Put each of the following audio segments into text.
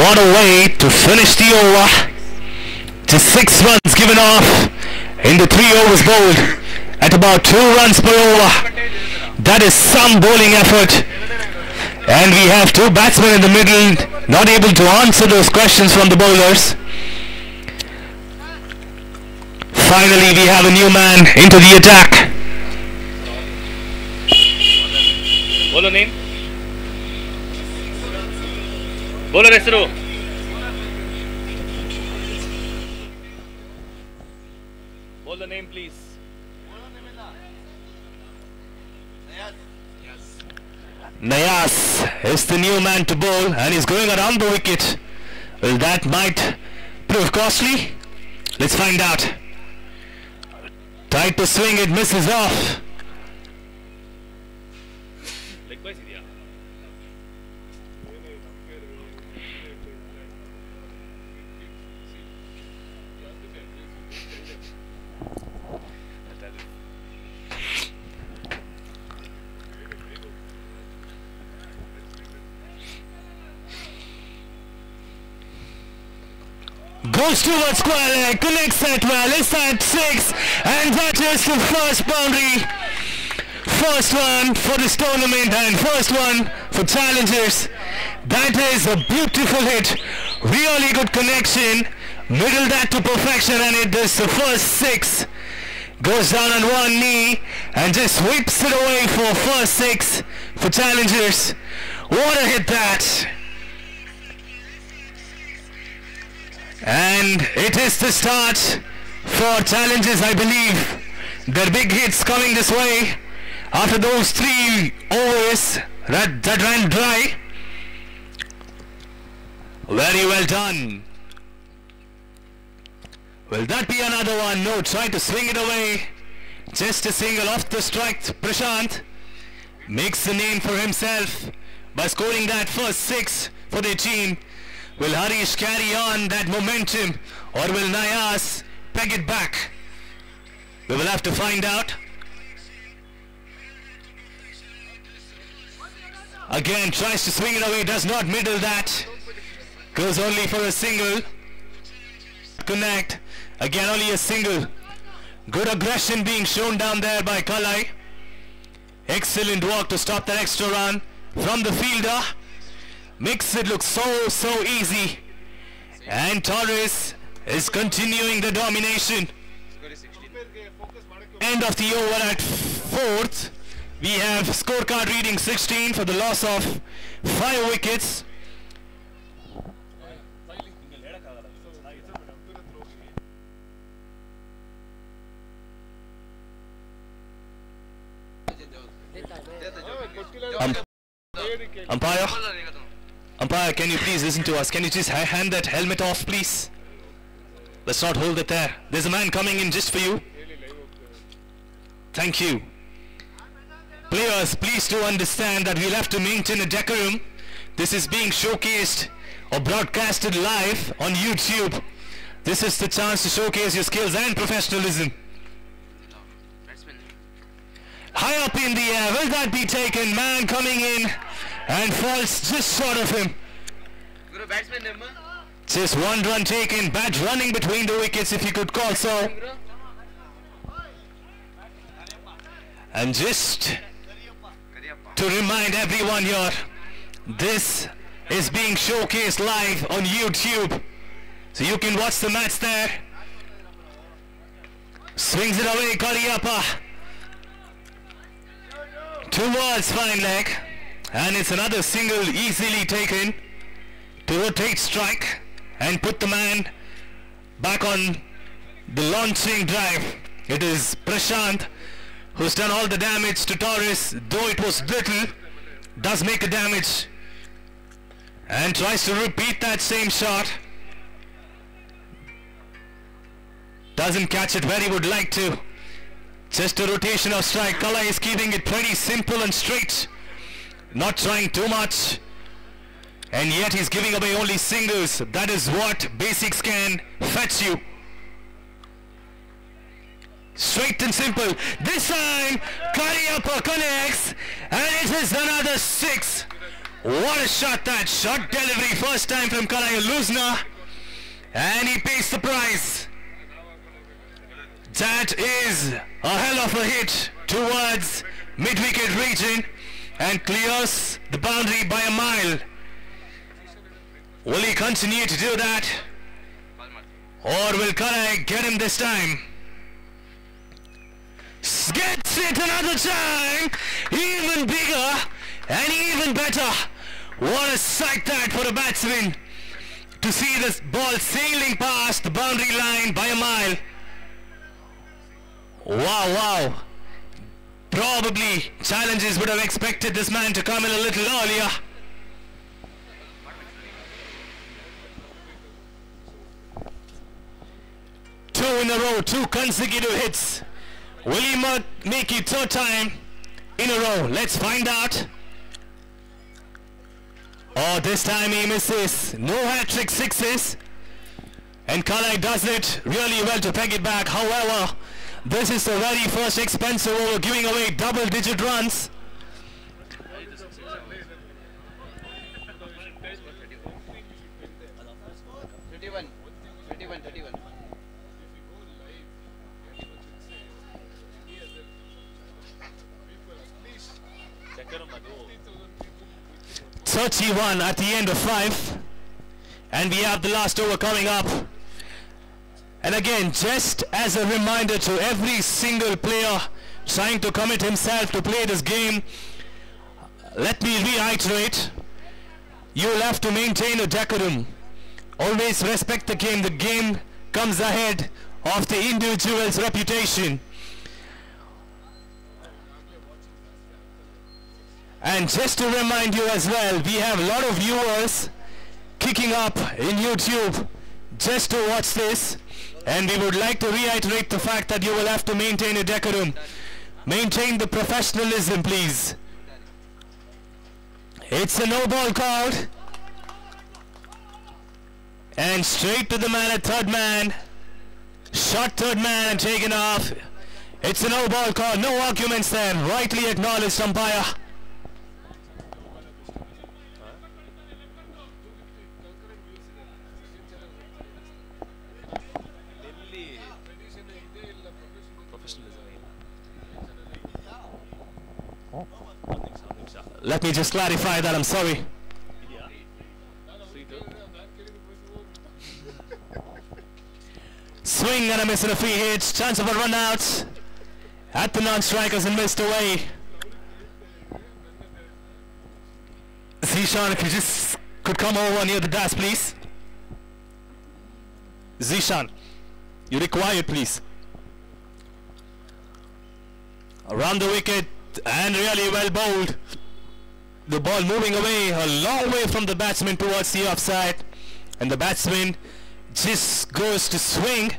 What a way to finish the over. Just 6 runs given off in the 3 overs bowled at about 2 runs per over. That is some bowling effort. And we have 2 batsmen in the middle not able to answer those questions from the bowlers. Finally we have a new man into the attack. Bolo name? Bolo ಹೆಸರು. Bolo name please. Nayas is the new man to bowl and he's going around the wicket. Well, that might prove costly. Let's find out. Tried to swing, it misses off. Goes towards square leg, connects that well, is at 6, and that is the first boundary. First one for this tournament and first one for challengers. That is a beautiful hit, really good connection, middle that to perfection, and it is the first 6. Goes down on one knee and just whips it away for first 6 for challengers. What a hit that! And it is the start for challenges, I believe. Their big hits coming this way after those 3 overs that ran dry. Very well done. Will that be another one? No, try to swing it away. Just a single off the strike. Prashant makes a name for himself by scoring that first 6 for their team. Will Harish carry on that momentum or will Nayas peg it back? We will have to find out. Again tries to swing it away, does not middle that. Goes only for a single. Connect. Again only a single. Good aggression being shown down there by Kalai. Excellent work to stop that extra run from the fielder. Makes it look so easy, and Torres is continuing the domination. End of the over at 4th. We have scorecard reading 16 for the loss of 5 wickets. Umpire, can you please listen to us? Can you just hand that helmet off, please? Let's not hold it there. There's a man coming in just for you. Thank you. Players, please do understand that we'll have to maintain a decorum. This is being showcased or broadcasted live on YouTube. This is the chance to showcase your skills and professionalism. High up in the air, will that be taken? Man coming in and falls just short of him. Just 1 run taken, bat running between the wickets if you could call so. And just to remind everyone here, this is being showcased live on YouTube. So you can watch the match there. Swings it away, Kariappa. Towards fine leg. And it's another single easily taken to rotate strike and put the man back on the launching drive. It is Prashant who's done all the damage to Torres, though it was little, does make a damage and tries to repeat that same shot. Doesn't catch it where he would like to. Just a rotation of strike. Kala is keeping it pretty simple and straight. Not trying too much, and yet he's giving away only singles. That is what basics can fetch you. Straight and simple. This time Kariappa connects and it is another 6 What a shot that! Shot delivery first time from Kalai Luzna. And he pays the price. That is a hell of a hit towards mid-wicket region and clears the boundary by a mile. Will he continue to do that? Or will Kalai get him this time? Gets it another time! Even bigger and even better. What a sight that for a batsman to see this ball sailing past the boundary line by a mile. Wow, wow. Probably challenges would have expected this man to come in a little earlier. Two in a row, 2 consecutive hits. Will he make it third time in a row? Let's find out. Oh, this time he misses. No hat-trick sixes. And Kalai does it really well to peg it back. However, this is the very first expensive over, giving away double-digit runs. So 31 at the end of 5, and we have the last over coming up. And again, just as a reminder to every single player trying to commit himself to play this game, let me reiterate, you will have to maintain a decorum. Always respect the game. The game comes ahead of the individual's reputation. And just to remind you as well, we have a lot of viewers kicking up in YouTube just to watch this, and we would like to reiterate the fact that you will have to maintain a decorum. Maintain the professionalism, please. It's a no ball called, and straight to the man at third man. Shot third man and taken off. It's a no ball call, no arguments there. Rightly acknowledged, umpire. Let me just clarify that, I'm sorry. Swing and a miss and a free hit. Chance of a run out at the non-strikers and missed away. Zishan, if you just could come over near the dash, please. Zishan, you required, please. Around the wicket and really well bowled. The ball moving away a long way from the batsman towards the offside, and the batsman just goes to swing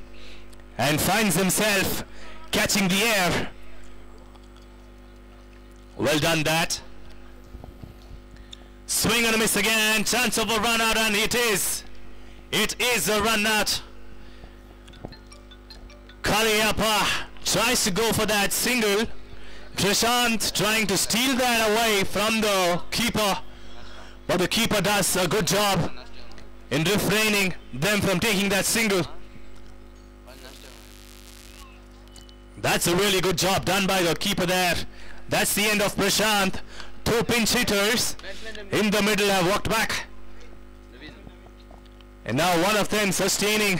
and finds himself catching the air. Well done that. Swing and a miss again. Chance of a run out, and it is a run out. Kaliyappa tries to go for that single. Prashant trying to steal that away from the keeper, but the keeper does a good job in refraining them from taking that single. That's a really good job done by the keeper there. That's the end of Prashant. 2 pinch hitters in the middle have walked back, and now one of them sustaining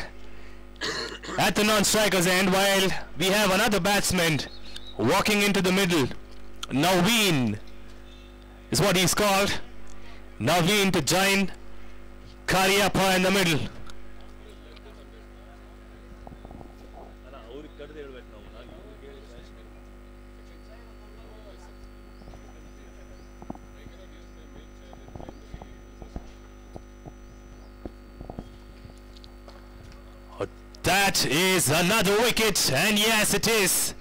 at the non-striker's end, while we have another batsman walking into the middle. Naveen is what he's called. Naveen to join Kaliyappa in the middle. That is another wicket, and yes, it is.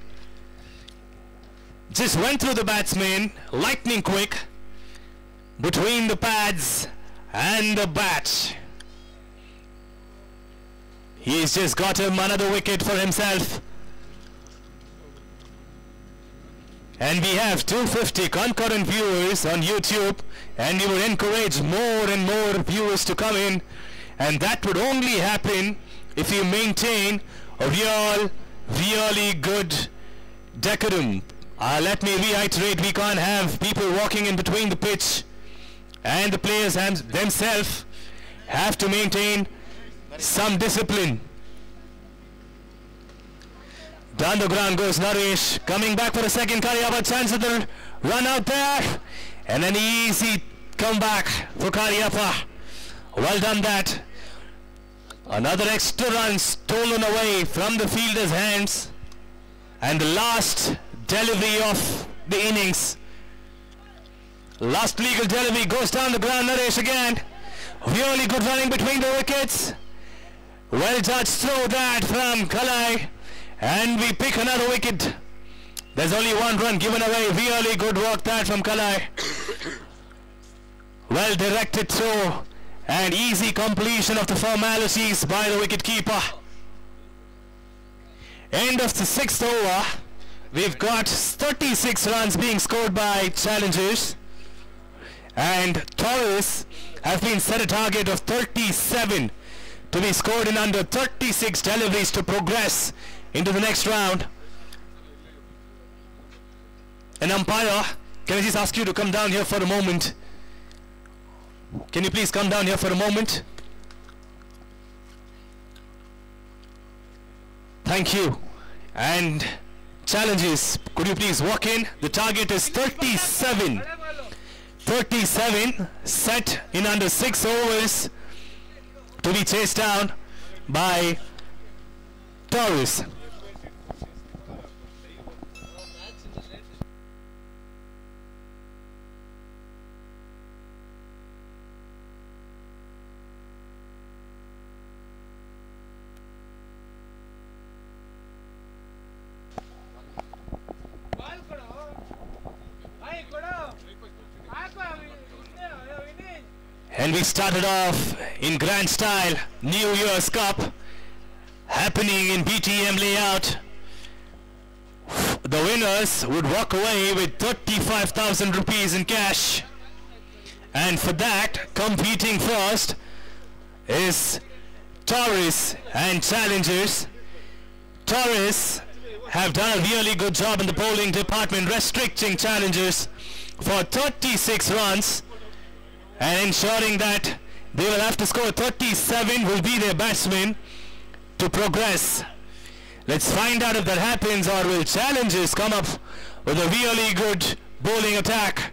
Just went through the batsman, lightning quick, between the pads and the bat. He's just got him another wicket for himself. And we have 250 concurrent viewers on YouTube, and we would encourage more and more viewers to come in, and that would only happen if you maintain a really good decorum. Let me reiterate, we can't have people walking in between the pitch, and the players themselves have to maintain some discipline. Down the ground goes Naresh, coming back for a second. Karyapa chance at the run out there, and an easy comeback for Karyapa. Well done that. Another extra run stolen away from the fielder's hands, and the last delivery of the innings. Last legal delivery goes down the ground. Naresh again. Really good running between the wickets. Well judged throw that from Kalai. And we pick another wicket. There's only one run given away. Really good work that from Kalai. Well directed throw and easy completion of the formalities by the wicket keeper. End of the 6th over. We've got 36 runs being scored by challengers, and Taurus have been set a target of 37 to be scored in under 36 deliveries to progress into the next round. An umpire, can I just ask you to come down here for a moment? Can you please come down here for a moment? Thank you. And challenges, could you please walk in? The target is 37. 37 set in under 6 overs to be chased down by Taurus. And we started off in grand style. New Year's Cup happening in BTM layout. The winners would walk away with 35,000 rupees in cash. And for that, competing first is Taurus and challengers. Taurus have done a really good job in the bowling department, restricting challengers for 36 runs. And ensuring that they will have to score 37 will be their batsmen to progress. Let's find out if that happens, or will challengers come up with a really good bowling attack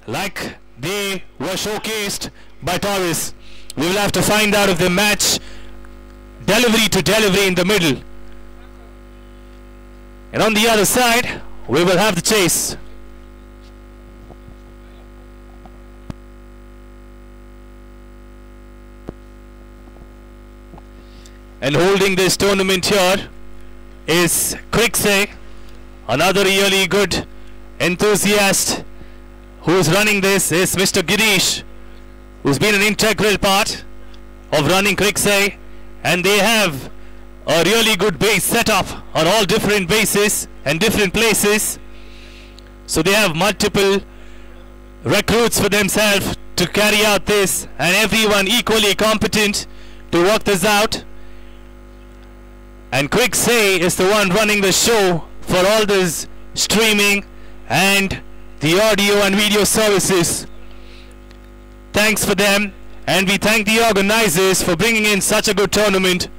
like they were showcased by Taurus. We will have to find out if they match delivery to delivery in the middle. And on the other side, we will have the chase. And holding this tournament here is Cricksey, another really good enthusiast. Who's running this is Mr. Girish, who's been an integral part of running Cricksey, and they have a really good base set up on all different bases and different places. So they have multiple recruits for themselves to carry out this, and everyone equally competent to work this out. And Cricksey is the one running the show for all this streaming and the audio and video services. Thanks for them, and we thank the organizers for bringing in such a good tournament.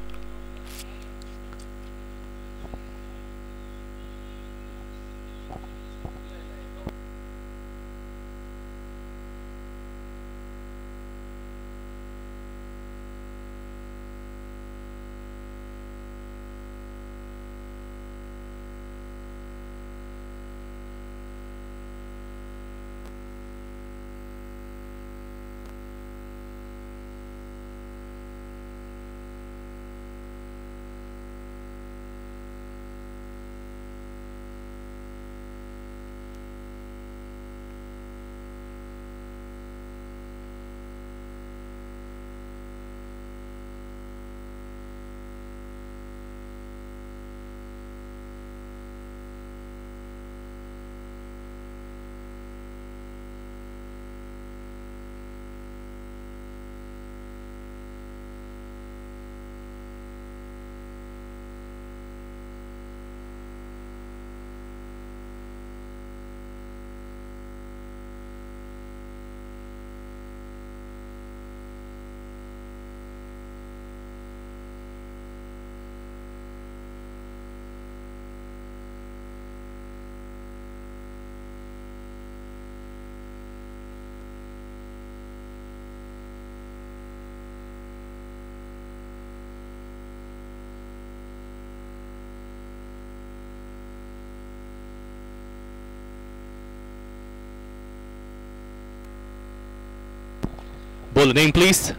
Bowler name, please.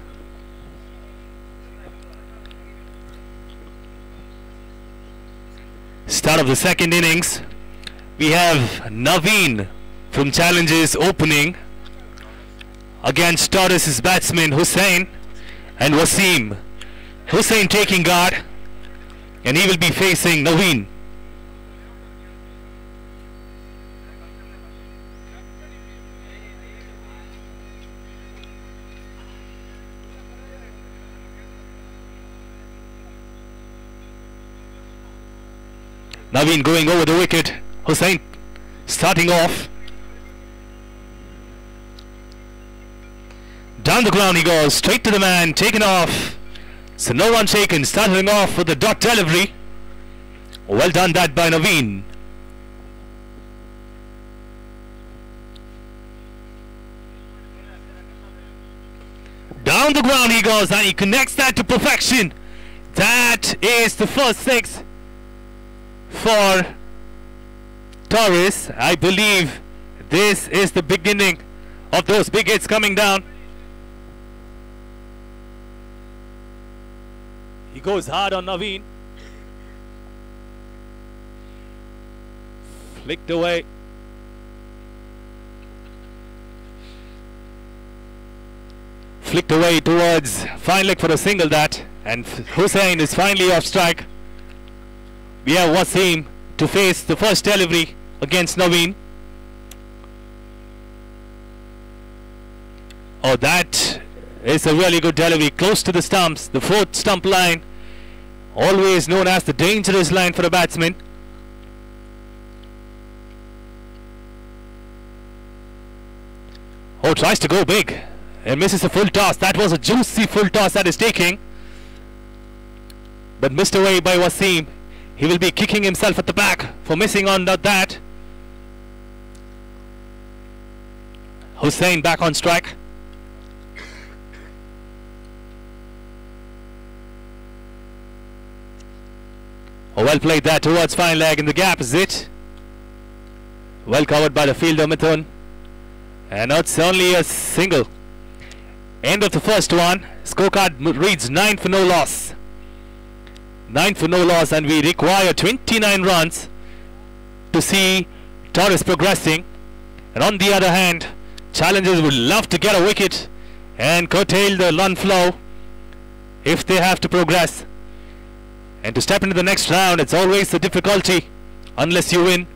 Start of the second innings. We have Naveen from Challengers opening against Taurus' batsman Hussain and Wasim. Hussain taking guard, and he will be facing Naveen. Naveen going over the wicket. Hussain starting off. Down the ground he goes, straight to the man, taken off. So no one taken, starting off with the dot delivery. Well done that by Naveen. Down the ground he goes and he connects that to perfection. That is the first six for Taurus. I believe this is the beginning of those big hits coming down. He goes hard on Naveen. Flicked away. Flicked away towards fine leg for a single that, and Hussain is finally off strike. We have Wasim to face the first delivery against Naveen. Oh, that is a really good delivery, close to the stumps, the fourth stump line, always known as the dangerous line for a batsman. Oh, tries to go big and misses a full toss. That was a juicy full toss that is taking, but missed away by Wasim. He will be kicking himself at the back for missing on that. Hussain back on strike. Oh, well played that towards fine leg, in the gap is it. Well covered by the fielder Mithun. And it's only a single. End of the first one. Scorecard reads 9 for no loss. 9 for no loss, and we require 29 runs to see Taurus progressing. And on the other hand, Challengers would love to get a wicket and curtail the run flow if they have to progress. And to step into the next round, it's always a difficulty unless you win.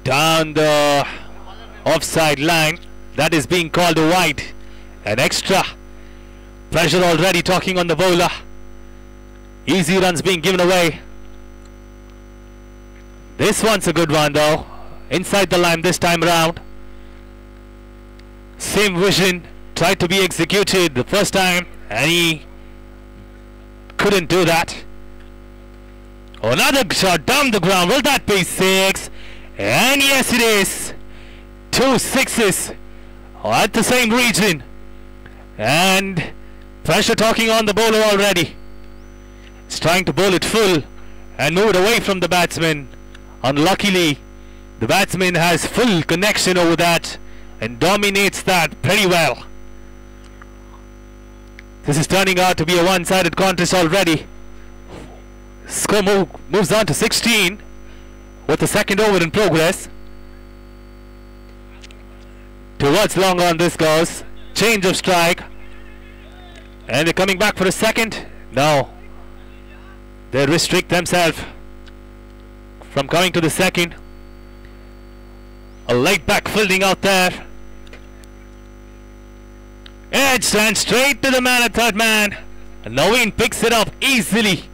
Down the offside line, that is being called a wide. An extra. Pressure already talking on the bowler. Easy runs being given away. This one's a good one though. Inside the line this time around. Same vision tried to be executed the first time and he couldn't do that. Another shot down the ground. Will that be 6? And yes, it is. 2 sixes at the same region. And pressure talking on the bowler already. He's trying to bowl it full and move it away from the batsman. Unluckily, the batsman has full connection over that and dominates that pretty well. This is turning out to be a one-sided contest already. Score moves on to 16 with the second over in progress. Towards long on this goes. Change of strike. And they're coming back for a second. No. They restrict themselves from coming to the second. A late back fielding out there. Edge and straight to the man at third man. And Naveen picks it up easily.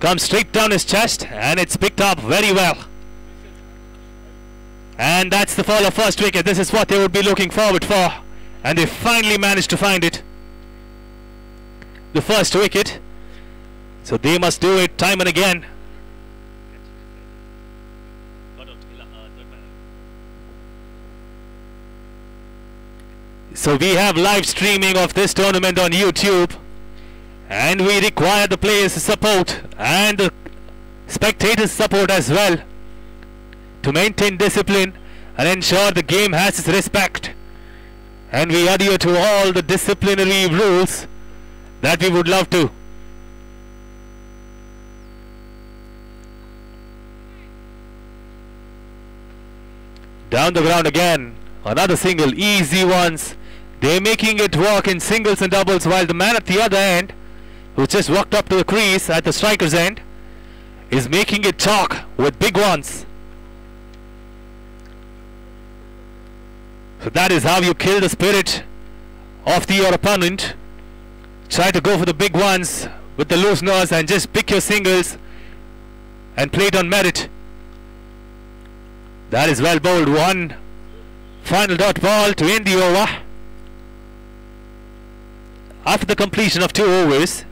Comes straight down his chest and it's picked up very well. And that's the fall of first wicket. This is what they would be looking forward for. And they finally managed to find it. The first wicket. So they must do it time and again. So we have live streaming of this tournament on YouTube, and we require the players' support and the spectators' support as well to maintain discipline and ensure the game has its respect, and we adhere to all the disciplinary rules that we would love to. Down the ground again, another single, easy ones. They're making it work in singles and doubles, while the man at the other end, who just walked up to the crease at the striker's end, is making it talk with big ones. So that is how you kill the spirit of your opponent. Try to go for the big ones with the looseners and just pick your singles and play it on merit. That is well bowled. One final dot ball to end the over. After the completion of 2 overs,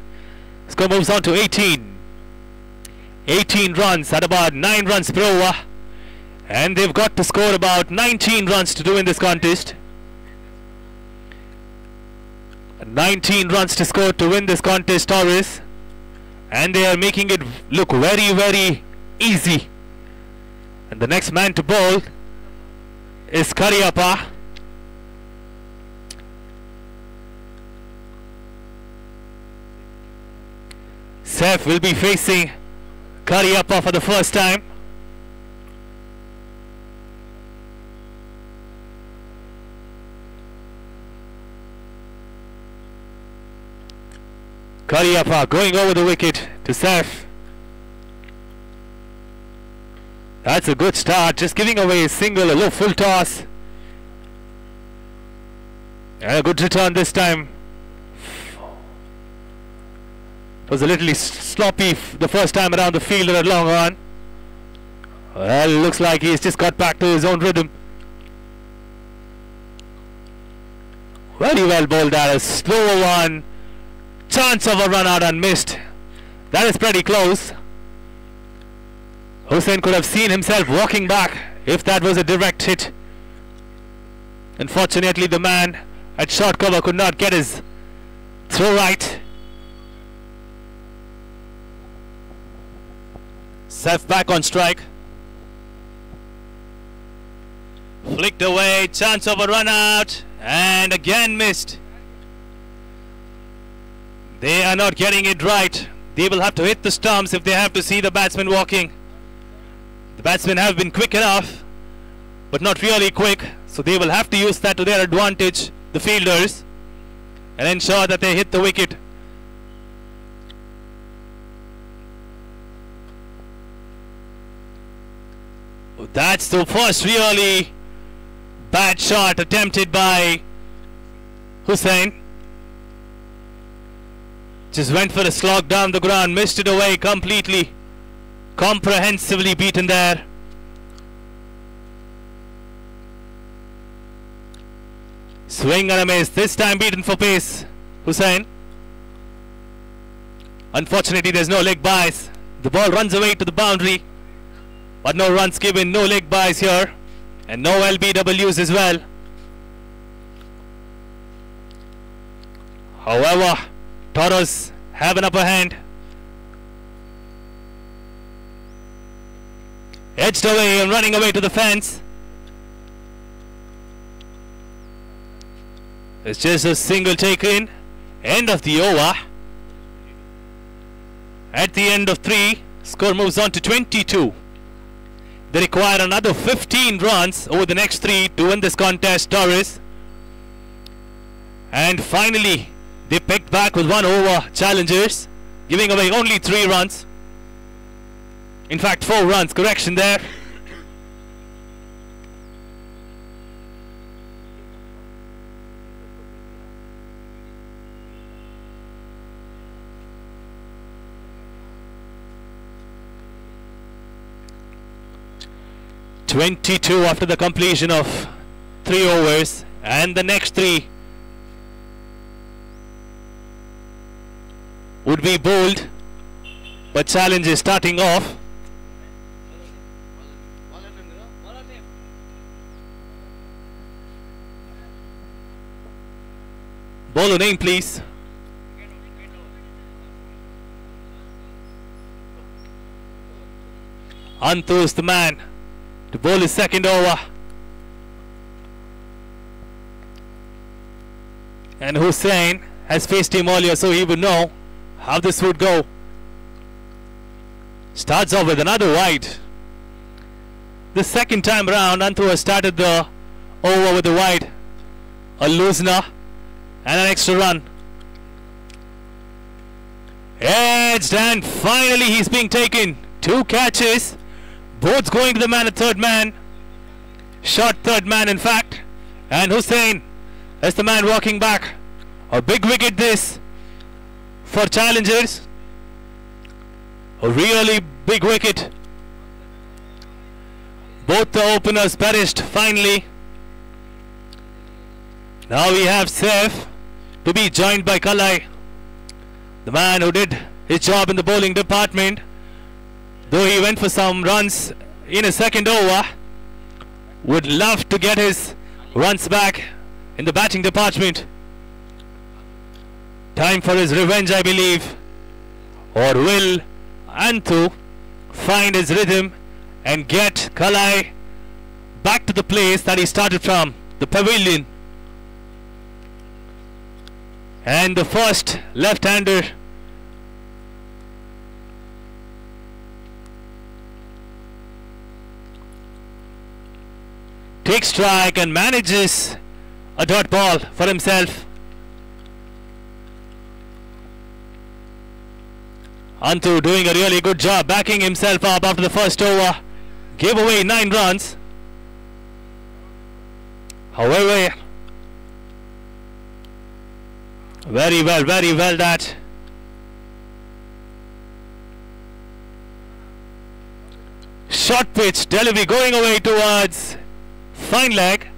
score moves on to 18. 18 runs at about 9 runs per over, and they've got to score about 19 runs to do in this contest. 19 runs to score to win this contest, Taurus, and they are making it look very, very easy. And the next man to bowl is Cariappa. Saif will be facing Cariappa for the first time. Cariappa going over the wicket to Saif. That's a good start, just giving away a single, a low full toss. And a good return this time. It was a little sloppy the first time around the fielder at long on. Well, looks like he's just got back to his own rhythm. Very well bowled at a slower one. Chance of a run out and missed. That is pretty close. Hussain could have seen himself walking back if that was a direct hit. Unfortunately, the man at short cover could not get his throw right. Saif back on strike. Flicked away, chance of a run out, and again missed. They are not getting it right. They will have to hit the stumps if they have to see the batsman walking. The batsmen have been quick enough, but not really quick, so they will have to use that to their advantage, the fielders, and ensure that they hit the wicket. That's the first really bad shot attempted by Hussain. Just went for a slog down the ground, missed it away completely. Comprehensively beaten there. Swing and a miss, this time beaten for pace, Hussain. Unfortunately, there's no leg byes. The ball runs away to the boundary, but no runs given, no leg byes here, and no LBWs as well. However, Toros have an upper hand. Edged away and running away to the fence. It's just a single taken. End of the over. At the end of 3, score moves on to 22. They require another 15 runs over the next 3 to win this contest, Taurus. And finally, they picked back with 1 over challengers, giving away only 3 runs. In fact, 4 runs, correction there. (22) after the completion of 3 overs, and the next 3 would be bowled, but challenge is starting off. Bowler name, please. Antu is the man to bowl his second over. And Hussain has faced him earlier, so he would know how this would go. Starts off with another wide. The second time round, Antu has started the over with the wide. A loosener and an extra run. Edged, and finally he's being taken. 2 catches. Both going to the man, a third man. Short third man, in fact. And Hussain is the man walking back. A big wicket this for challengers. A really big wicket. Both the openers perished finally. Now we have Saif to be joined by Kalai, the man who did his job in the bowling department. Though he went for some runs in a second over, would love to get his runs back in the batting department. Time for his revenge, I believe. Or will Antu find his rhythm and get Kalai back to the place that he started from, the pavilion? And the first left-hander takes strike and manages a dot ball for himself. Antu doing a really good job backing himself up after the first over. Gave away 9 runs. However, very well that. Short pitch delivery going away towards fine leg.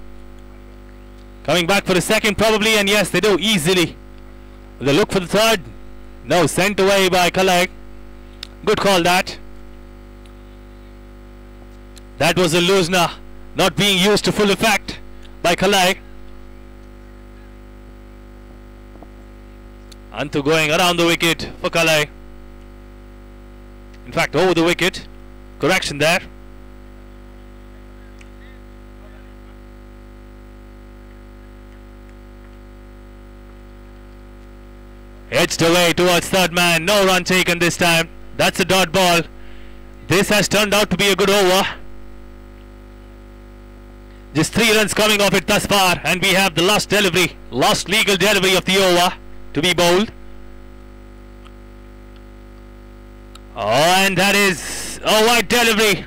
Coming back for the second probably, and yes, they do easily. They look for the third. No, sent away by Kalai. Good call that. That was a loosener, not being used to full effect by Kalai. Antu going around the wicket for Kalai. In fact, over the wicket. Correction there. Edged away towards third man. No run taken this time. That's a dot ball. This has turned out to be a good over. Just 3 runs coming off it thus far, and we have the last legal delivery of the over to be bowled. Oh, and that is a wide delivery.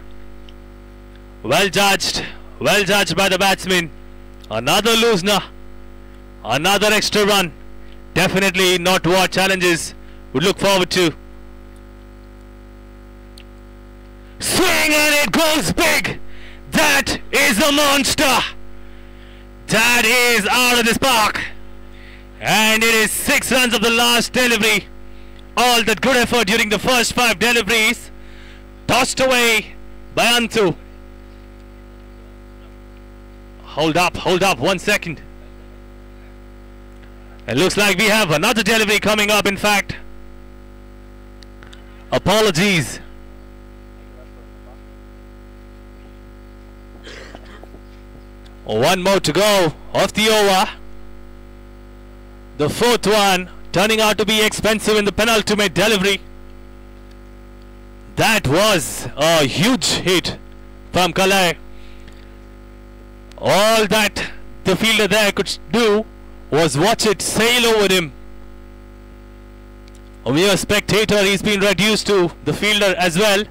Well judged by the batsman. Another loosener, another extra run. Definitely not what challengers would look forward to. Swing, and it goes big. That is a monster. That is out of this park. And it is 6 runs of the last delivery. All that good effort during the first 5 deliveries tossed away by Antu. Hold up, 1 second. It looks like we have another delivery coming up, in fact. Apologies. One more to go of the over. The 4th one turning out to be expensive in the penultimate delivery. That was a huge hit from Kalai. All that the fielder there could do was watch it sail over him. A mere spectator, he's been reduced to the fielder as well.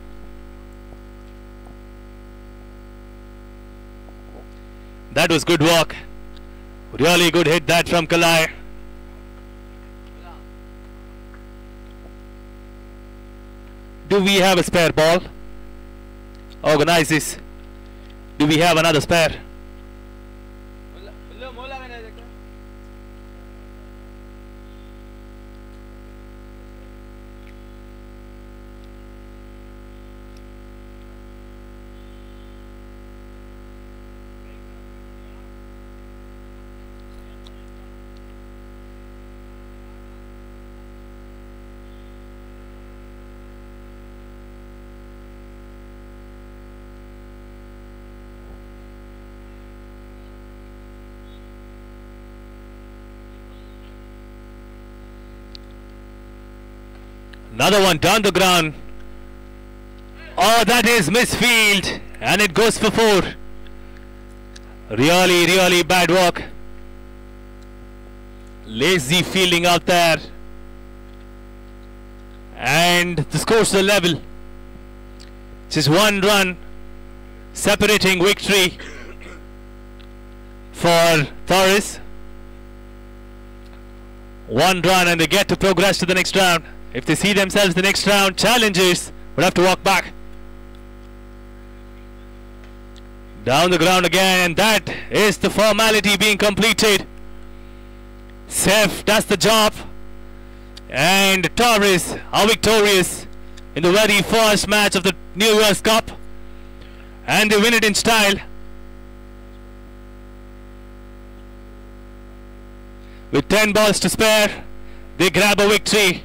That was good work. Really good hit that from Kalai. Do we have a spare ball? Organize this. Do we have another spare? Another one down the ground. Oh, that is misfield, and it goes for 4. Really bad work. Lazy fielding out there. And the score's are level. Just 1 run separating victory for Torres. 1 run and they get to progress to the next round. If they see themselves the next round, challengers would have to walk back. Down the ground again, and that is the formality being completed. Seth does the job, and Torres are victorious in the very first match of the New Year's Cup, and they win it in style. With 10 balls to spare, they grab a victory.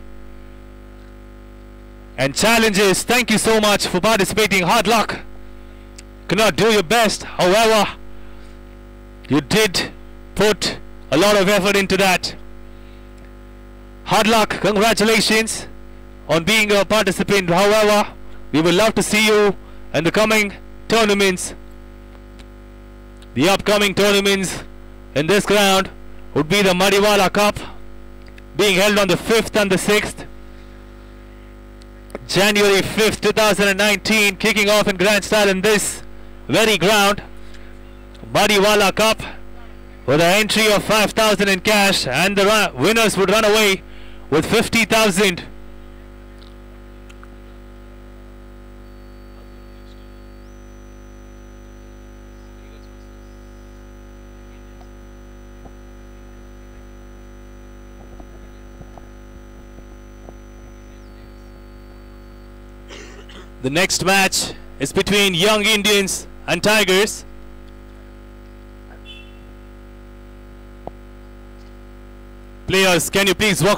And challengers, thank you so much for participating. Hard luck. Could not do your best, however, you did put a lot of effort into that. Hard luck, congratulations on being a participant. However, we would love to see you in the coming tournaments. The upcoming tournaments in this ground would be the Madiwala Cup, being held on the 5th and the 6th. January 5th, 2019, kicking off in grand style in this very ground. Madiwala Cup with an entry of 5,000 in cash, and the winners would run away with 50,000. The next match is between Young Indians and Tigers. Players, can you please walk